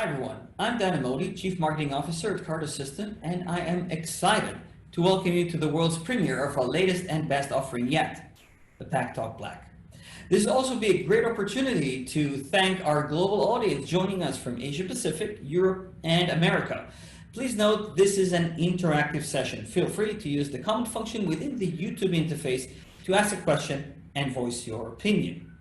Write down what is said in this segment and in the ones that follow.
everyone, I'm Dan Modi, Chief Marketing Officer at Cardo Systems, and I am excited to welcome you to the world's premiere of our latest and best offering yet, the PACKTALK Black. This will also be a great opportunity to thank our global audience joining us from Asia Pacific, Europe, and America. Please note this is an interactive session. Feel free to use the comment function within the YouTube interface to ask a question and voice your opinion.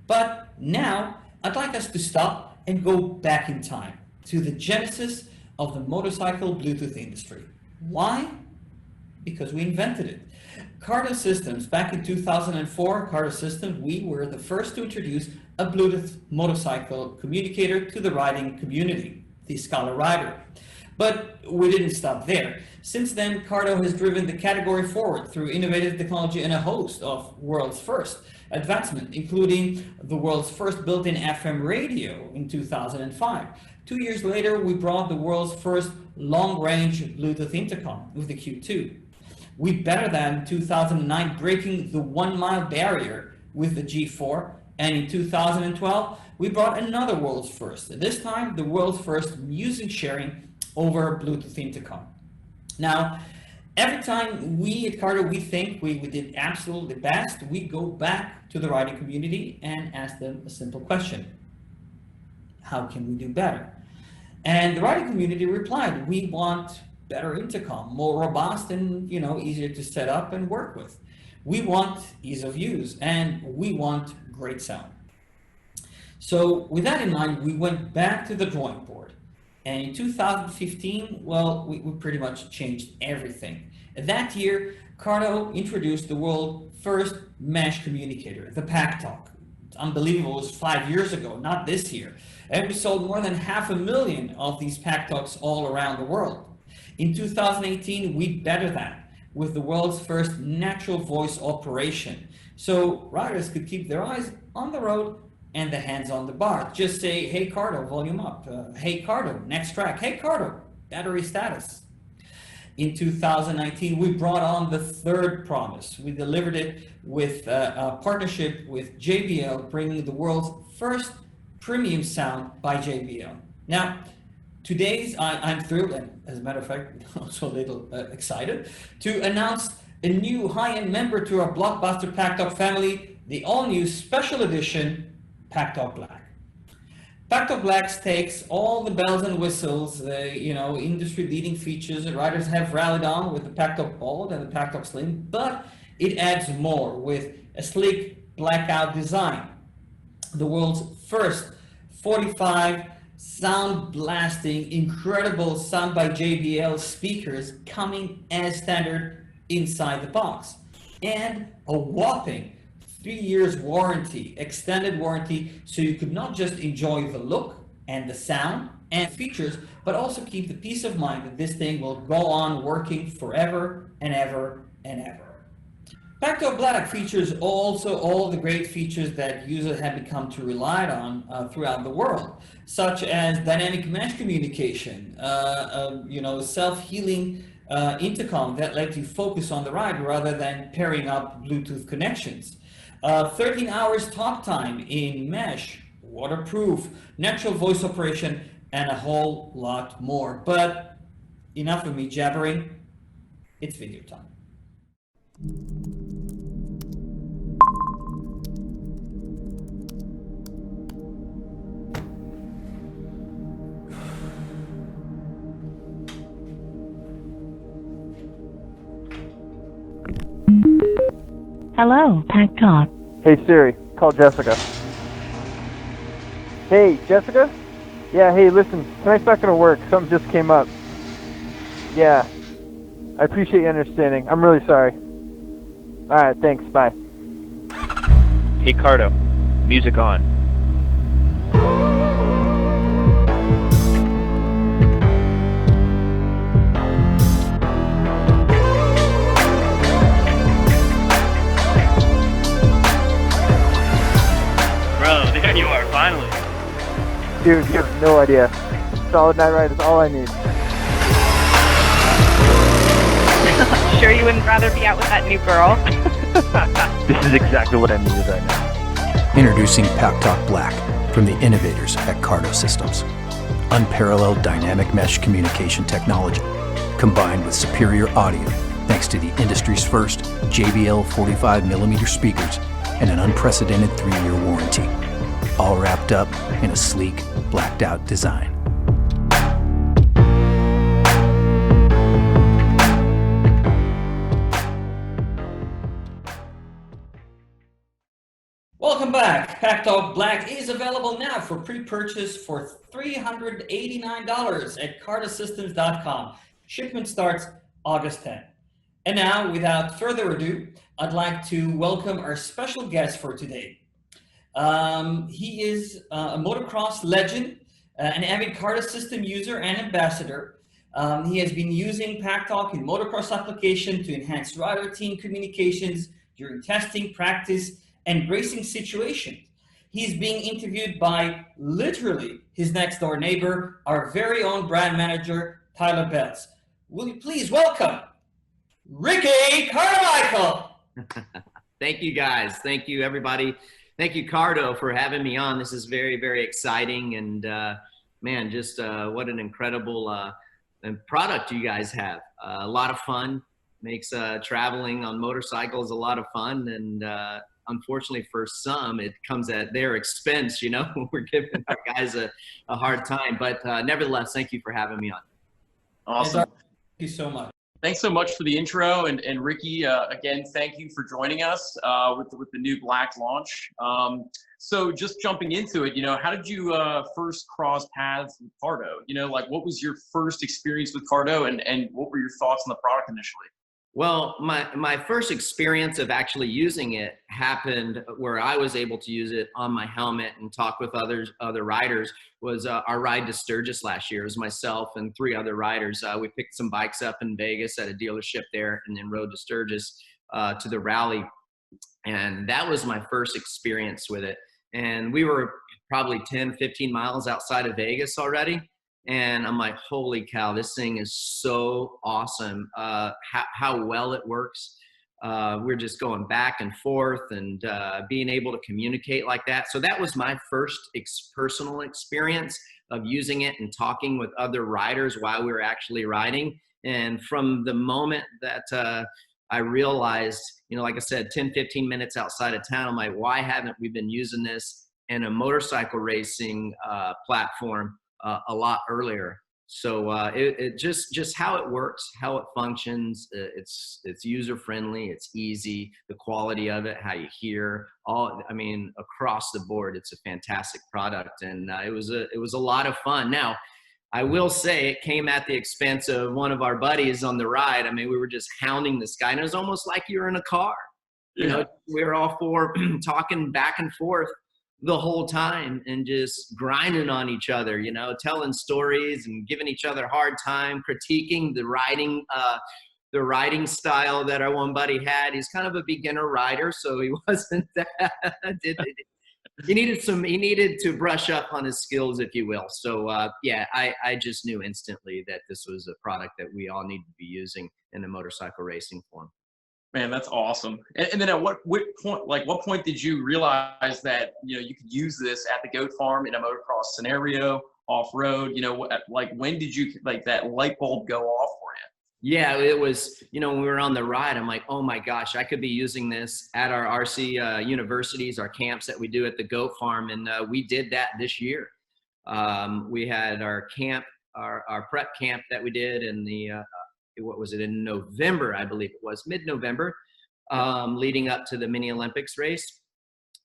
But now, I'd like us to stop and go back in time to the genesis of the motorcycle Bluetooth industry. Why? Because we invented it. Cardo Systems, back in 2004, Cardo Systems, we were the first to introduce a Bluetooth motorcycle communicator to the riding community, the Scala Rider. But we didn't stop there. Since then, Cardo has driven the category forward through innovative technology and a host of world's first advancement, including the world's first built-in FM radio in 2005. 2 years later, we brought the world's first long-range Bluetooth intercom with the Q2. We better that in 2009, breaking the 1 mile barrier with the G4. And in 2012, we brought another world's first, this time the world's first music sharing over Bluetooth intercom. Now, every time we at Cardo, we think we did absolutely best, we go back to the riding community and ask them a simple question. How can we do better? And the riding community replied, we want better intercom, more robust and easier to set up and work with. We want ease of use and we want great sound. So with that in mind, we went back to the drawing board. And in 2015, well, we pretty much changed everything. That year, Cardo introduced the world's first mesh communicator, the PACKTALK. It's unbelievable, it was 5 years ago, not this year. And we sold more than 500,000 of these PACKTALKs all around the world. In 2018, we bettered that with the world's first natural voice operation. So riders could keep their eyes on the road and the hands on the bar. Just say, hey Cardo, volume up. Hey Cardo, next track. Hey Cardo, battery status. In 2019, we brought on the third promise. We delivered it with a partnership with JBL, bringing the world's first premium sound by JBL. Now, I'm thrilled, and as a matter of fact, also a little excited, to announce a new high-end member to our blockbuster PACKTALK family, the all-new Special Edition PACKTALK Black. PACKTALK Black takes all the bells and whistles, industry-leading features that riders have rallied on with the PACKTALK Bold and the PACKTALK Slim, but it adds more with a sleek blackout design, the world's first 45 sound blasting, incredible sound by JBL speakers coming as standard inside the box, and a whopping 3 years warranty, extended warranty, so you could not just enjoy the look and the sound and features, but also keep the peace of mind that this thing will go on working forever and ever and ever. PACKTALK Black features also all the great features that users have become to rely on throughout the world, such as dynamic mesh communication, self-healing intercom that lets you focus on the ride rather than pairing up Bluetooth connections. 13 hours talk time in mesh, waterproof, natural voice operation, and a whole lot more. But enough of me jabbering, it's video time. Hello, PACKTALK. Hey Siri, call Jessica. Hey, Jessica? Yeah, hey, listen, tonight's not gonna work. Something just came up. Yeah, I appreciate your understanding. I'm really sorry. Alright, thanks, bye. Hey Cardo, music on. There you are, finally. Dude, you have no idea. Solid night ride is all I need. Sure you wouldn't rather be out with that new girl? This is exactly what I needed right now. Introducing PACKTALK Black from the innovators at Cardo Systems. unparalleled dynamic mesh communication technology, combined with superior audio thanks to the industry's first JBL 45mm speakers and an unprecedented 3-year warranty, all wrapped up in a sleek, blacked-out design. Welcome back. PACKTALK Black is available now for pre-purchase for $389 at cardosystems.com. Shipment starts August 10th. And now, without further ado, I'd like to welcome our special guest for today. He is a motocross legend, an avid Cardo System user and ambassador. He has been using PACKTALK in motocross application to enhance rider team communications during testing, practice, and racing situations. He's being interviewed by literally his next door neighbor, our very own brand manager, Tyler Bells. Will you please welcome Ricky Carmichael? Thank you, guys. Thank you, everybody. Thank you, Cardo, for having me on. This is very, very exciting. And man, just what an incredible product you guys have. A lot of fun. Makes traveling on motorcycles a lot of fun. And unfortunately for some, it comes at their expense, you know. We're giving our guys a hard time. But nevertheless, thank you for having me on. Awesome. Thank you so much. Thanks so much for the intro, and Ricky, again, thank you for joining us with the new Black launch. So just jumping into it, you know, how did you first cross paths with Cardo? You know, like what was your first experience with Cardo, and what were your thoughts on the product initially? Well, my first experience of actually using it happened where I was able to use it on my helmet and talk with other riders was our ride to Sturgis last year. It was myself and 3 other riders. We picked some bikes up in Vegas at a dealership there and then rode to Sturgis to the rally. And that was my first experience with it. And we were probably 10, 15 miles outside of Vegas already. And I'm like, holy cow, this thing is so awesome. How well it works. We're just going back and forth and being able to communicate like that. So that was my first personal experience of using it and talking with other riders while we were actually riding. And from the moment that I realized, you know, like I said, 10, 15 minutes outside of town, I'm like, why haven't we been using this in a motorcycle racing platform a lot earlier? So it just how it works, how it functions. It's user friendly. It's easy. The quality of it, how you hear, I mean, across the board, it's a fantastic product, and it was a lot of fun. Now, I will say it came at the expense of one of our buddies on the ride. I mean, we were just hounding this guy, and it was almost like you were in a car. You know, we were all 4 talking back and forth the whole time and just grinding on each other, you know, telling stories and giving each other a hard time, critiquing the riding style that our one buddy had. He's kind of a beginner rider, so he wasn't that. He needed to brush up on his skills, if you will. So yeah, I just knew instantly that this was a product that we all need to be using in the motorcycle racing form. Man, that's awesome. And then at what point did you realize that, you know, you could use this at the goat farm in a motocross scenario, off-road? You know, like when did you, like, that light bulb go off for you? Yeah, it was, you know, when we were on the ride, I'm like, oh my gosh, I could be using this at our RC universities, our camps that we do at the goat farm. And we did that this year. We had our camp, our prep camp that we did in the, what was it, in November, I believe it was, mid-November, leading up to the mini Olympics race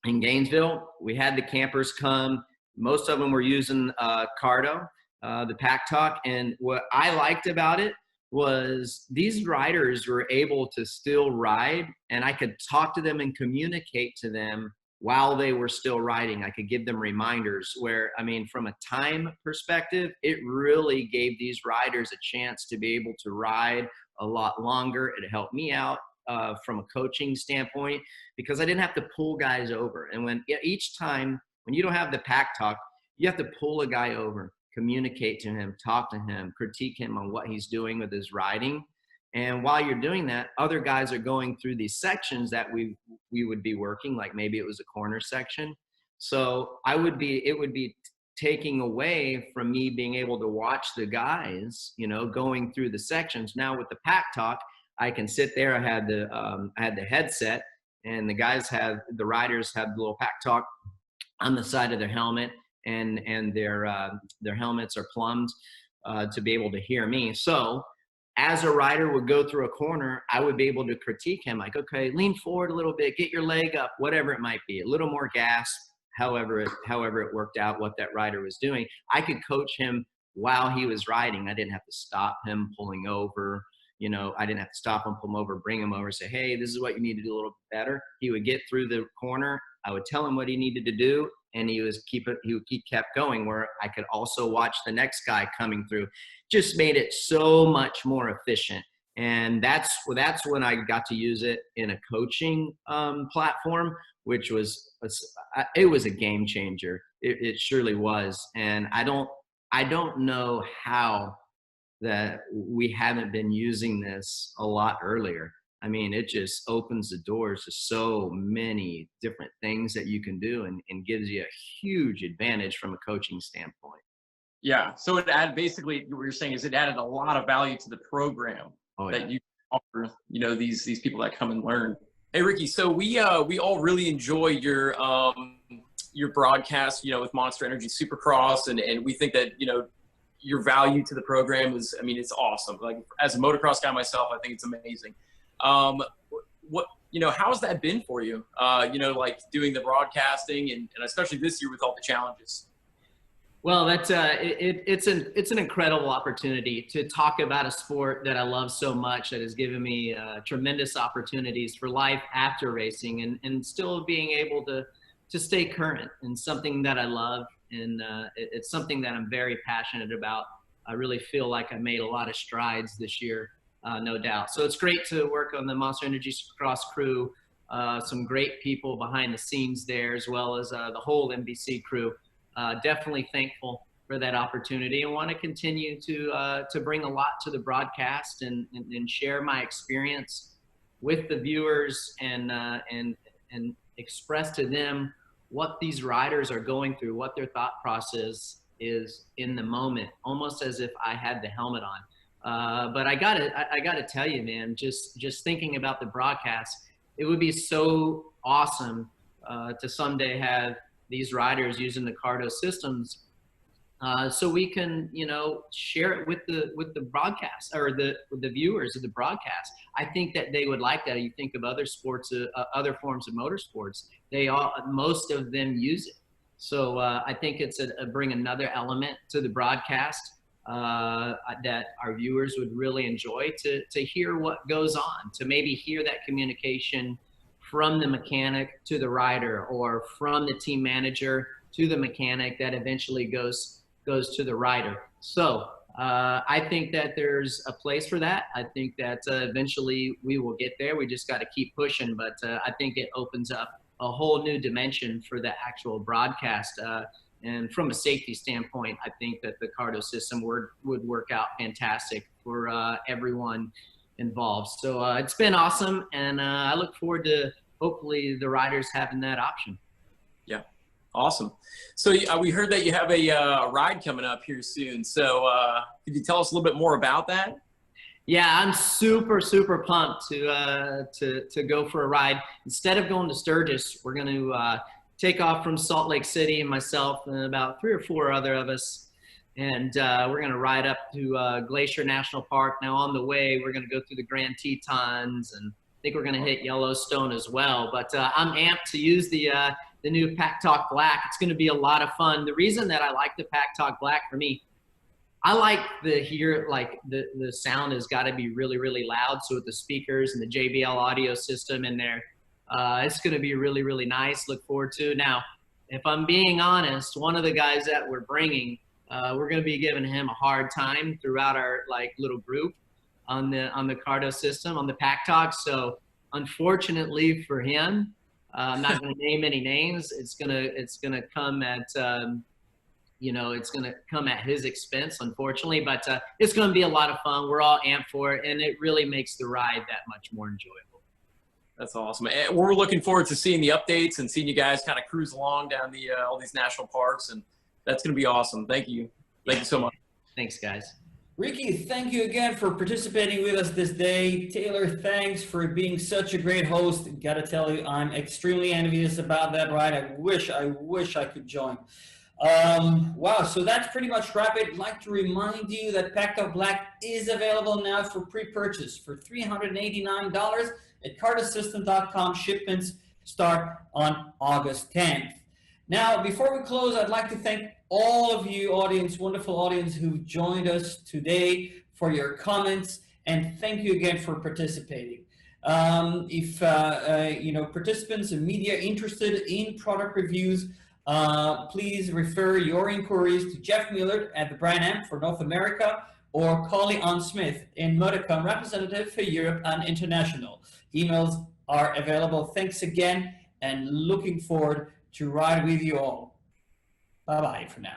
in Gainesville. We had the campers come. Most of them were using Cardo, the PACKTALK. And what I liked about it was these riders were able to still ride, and I could talk to them and communicate to them while they were still riding. I could give them reminders where, I mean, from a time perspective, it really gave these riders a chance to be able to ride a lot longer. It helped me out from a coaching standpoint because I didn't have to pull guys over. And each time when you don't have the PACKTALK, you have to pull a guy over, communicate to him, talk to him, critique him on what he's doing with his riding. And while you're doing that, other guys are going through these sections that we would be working, like maybe it was a corner section. So it would be taking away from me being able to watch the guys, you know, going through the sections. Now with the Pack Talk, I can sit there. I had the headset, and the riders have the little Pack Talk on the side of their helmet, and their helmets are plumbed to be able to hear me. So as a rider would go through a corner, I would be able to critique him, like, okay, lean forward a little bit, get your leg up, whatever it might be, a little more gas, however it worked out, what that rider was doing. I could coach him while he was riding. I didn't have to stop him pulling over. You know, I didn't have to stop him, pull him over, bring him over, say, hey, this is what you need to do a little bit better. He would get through the corner. I would tell him what he needed to do, and he would kept going, where I could also watch the next guy coming through. Just made it so much more efficient. And that's when I got to use it in a coaching platform, which was a game changer. It surely was. And I don't know how that we haven't been using this a lot earlier. I mean, it just opens the doors to so many different things that you can do, and gives you a huge advantage from a coaching standpoint. Yeah. So it added, basically what you're saying is it added a lot of value to the program that you offer, you know, these people that come and learn. Hey, Ricky, so we all really enjoy your broadcast, you know, with Monster Energy Supercross, and we think that, you know, your value to the program is, I mean, it's awesome. Like, as a motocross guy myself, I think it's amazing. What, you know, how's that been for you? You know, like doing the broadcasting and especially this year with all the challenges. Well, that's it's an incredible opportunity to talk about a sport that I love so much, that has given me tremendous opportunities for life after racing, and still being able to stay current in something that I love. And it's something that I'm very passionate about. I really feel like I made a lot of strides this year, no doubt. So it's great to work on the Monster Energy Supercross crew, some great people behind the scenes there, as well as the whole NBC crew. Definitely thankful for that opportunity, and want to continue to bring a lot to the broadcast and share my experience with the viewers, and express to them what these riders are going through, what their thought process is in the moment, almost as if I had the helmet on. But I gotta tell you, man, just thinking about the broadcast, it would be so awesome to someday have these riders using the Cardo systems, so we can, you know, share it with the broadcast, or the viewers of the broadcast. I think that they would like that. You think of other sports, other forms of motorsports, most of them use it. So I think it's bring another element to the broadcast that our viewers would really enjoy, to hear what goes on, to maybe hear that communication from the mechanic to the rider, or from the team manager to the mechanic, that eventually goes to the rider. So I think that there's a place for that. I think that eventually we will get there. We just got to keep pushing. But I think it opens up a whole new dimension for the actual broadcast. And from a safety standpoint, I think that the Cardo system would work out fantastic for everyone involved. So it's been awesome, and I look forward to hopefully the riders having that option. Yeah, awesome. So we heard that you have a ride coming up here soon. So could you tell us a little bit more about that? Yeah, I'm super pumped to go for a ride. Instead of going to Sturgis, we're going to take off from Salt Lake City, and myself and about 3 or 4 other of us, and we're going to ride up to Glacier National Park. Now on the way, we're going to go through the Grand Tetons, and I think we're going to hit Yellowstone as well. But I'm amped to use the new PACKTALK Black. It's going to be a lot of fun. The reason that I like the PACKTALK Black, for me, I like the sound has got to be really loud. So with the speakers and the JBL audio system in there, it's going to be really nice. Look forward to. Now, if I'm being honest, one of the guys that we're bringing, we're going to be giving him a hard time throughout our little group on the Cardo system, on the PACKTALK. So unfortunately for him, I'm not going to name any names. It's gonna come at it's going to come at his expense, unfortunately. But it's going to be a lot of fun. We're all amped for it, and it really makes the ride that much more enjoyable. That's awesome. And we're looking forward to seeing the updates and seeing you guys kind of cruise along down all these national parks. And That's going to be awesome. Thank you. Thank you so much. Thanks, guys. Ricky, thank you again for participating with us this day. Taylor, thanks for being such a great host. Gotta tell you, I'm extremely envious about that ride. I wish I could join. Wow, so that's pretty much wrap it. I'd like to remind you that PACKTALK Black is available now for pre-purchase for $389 at cardosystem.com. Shipments start on August 10th. Now, before we close, I'd like to thank all of you audience, wonderful audience who joined us today for your comments, and thank you again for participating. If participants and media interested in product reviews, please refer your inquiries to Jeff Millard at the Brand Amp for North America or Collie Ann Smith in Motocross representative for Europe and International. Emails are available. Thanks again, and looking forward to ride with you all. Bye-bye for now.